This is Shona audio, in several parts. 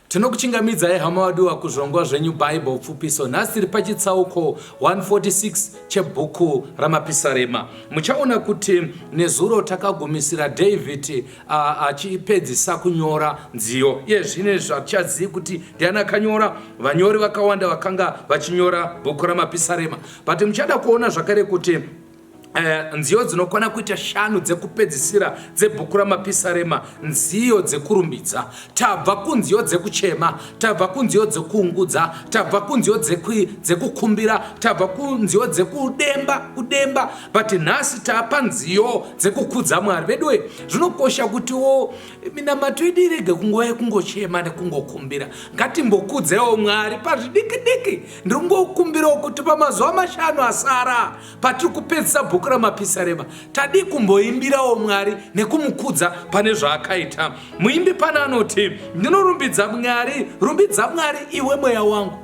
Tinokuchingamidza hama waduwa kuzvongwa zvenyu Bible Pfupiso. Nhasi tiri pachitsauko 146 chebhuku raMapisarema. Muchaona kuti nezuro takagumisira David achipedzisa kunyora nziyo. Zvine zvatichazivi kuti ndiani akanyora. Vanyori vakawanda vakanga vachinyora bhuku raMapisarema. But muchada kuona zvakare kuti nziyo dzinokwana kuita 5 dzekupedzisira dzebhuku raMapisarema, nziyo dzekurumbidza. Tabva kunziyo dzekuchema, tabva kunziyo dzekuungudza, tabva kunziyo dzekukumbira, tabva kunziyo kudemba, but nhasi tapa nziyo dzekukudza Mwari. Vedwe, zvinokosha kuti minamato yedu irege kungochema nekungokumbira. Ngatimbokudzewo Mwari pazvidiki-diki. Ndingokumbirawo kuti pamazuva 5 asara patiri kupedzisa bhuku raMapisarema tadi kumboimbirawo Mwari nekumukudza pane zvaakaita. Muimbi pana anoti, ndinorumbidza Mwari, rumbidza Mwari iwe mweya wangu.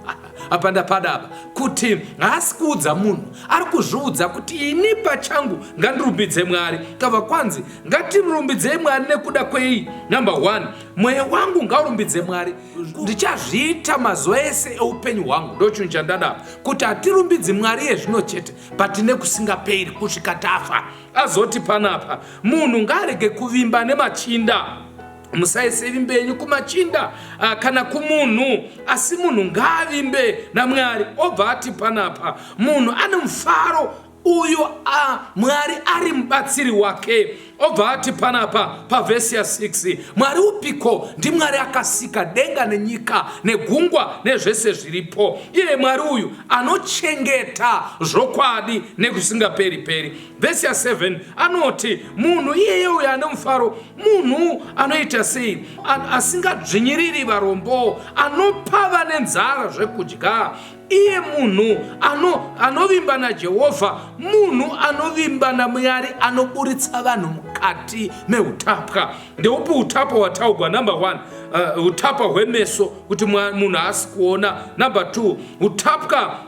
Apa ndapadaba kuti haasi kuudza munhu, ari kuzviudza kuti ini pachangu ngandirumbidze Mwari. Kava kwanzi ngatirumbidzei Mwari nekuda kwei. Number 1, mweya wangu ngaurumbidze Mwari. Ndichazviita mazuva ese eupenyu hwangu. Ndochunhu chandadaba kuti hatirumbidzi Mwari yezvino chete, but nekusingaperi kusvika tafa. Azoti panapa munhu ngaarege kuvimba nemachinda. Musaise vimbenyu kumachinda kana kumunhu, asi munhu ngaavimbe naMwari. Obva ati panapa munhu ane mufaro uyo Mwari ari mubatsiri wake. Obva ati panapa pavhesi ya 6, Mwari upiko? Ndimwari akasika denga nenyika negungwa nezvese zviripo. Iye Mwari uyu anochengeta zvokwadi nekusingaperi-peri. Vhesi ya 7 anoti munhu iyeye uyu ane mufaro, munhu anoita sei? Asingadzvinyiriri varombo, anopa vane nzara zvekudya. Iye munhu anovimba naJehovha, munhu anovimba naMwari, anoburitsa vanhu mukati meutapwa. Ndeupi utapwa wataugwa? Number 1, utapwa hwemeso kuti munhu haasi kuona. Number 2, utapwa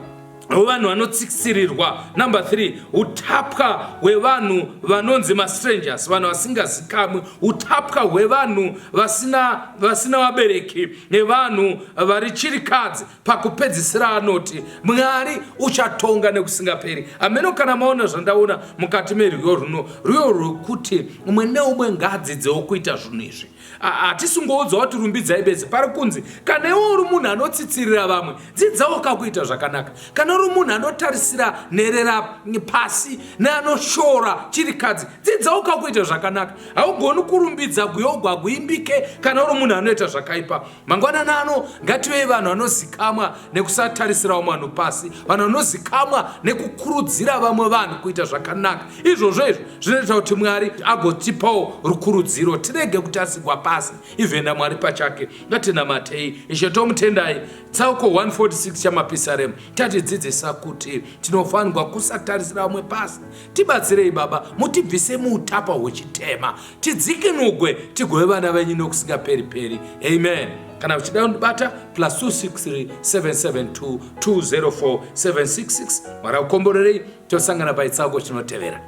hwevanhu vanotsiksirirwa. Number 3, utapwa hwevanhu vanonzi mastrangers, vanhu vasingazikamwi. Utapwa hwevanhu vasina vabereki nevanhu vari chirikadzi. Pakupedzisira anoti Mwari uchatonga nekusingaperi. Ameno kana maona zvandaona mukati merwiyo runo, rwiyo rwekuti umwe neumwe ngaadzidzewo kuita zvinhu izvi. Hatisingoudzwa kuti rumbidzai bedzi. Pari kunzi kana iwe uri munhu anotsitsirira vamwe, dzidzawo kakuita zvakanaka. Kana uri munhu anotarisira nherera pasi neanoshora chirikadzi, dzidzawo kakuita zvakanaka. Haugoni kurumbidza guyogwa guimbike kana uri munhu anoita zvakaipa. Mangwanana ano ngative vanhu vanozikamwa nekusatarisira vanhu pasi, vanhu vanozikamwa nekukurudzira vamwe vanhu kuita zvakanaka. Izvozvo zvinoita kuti Mwari agotipawo rukurudziro. Tirege kutasigwa pasi ivhenda Mwari pachake. Ngatinamatei. Ishe tomutendai. Tsauko 146 chaMapisarema tatidzidzisa kuti tinofanirwa kusatarisira vamwe pasi. Tibatsirei Baba, mutibvise muutapwa hwechitema, tidzikinugwe tigove vana venyu nokusingaperi-peri. Amen. Kana uchida kundibata +263 772 204 766. Mwari akukomborerei. Tosangana paitsauko chinotevera.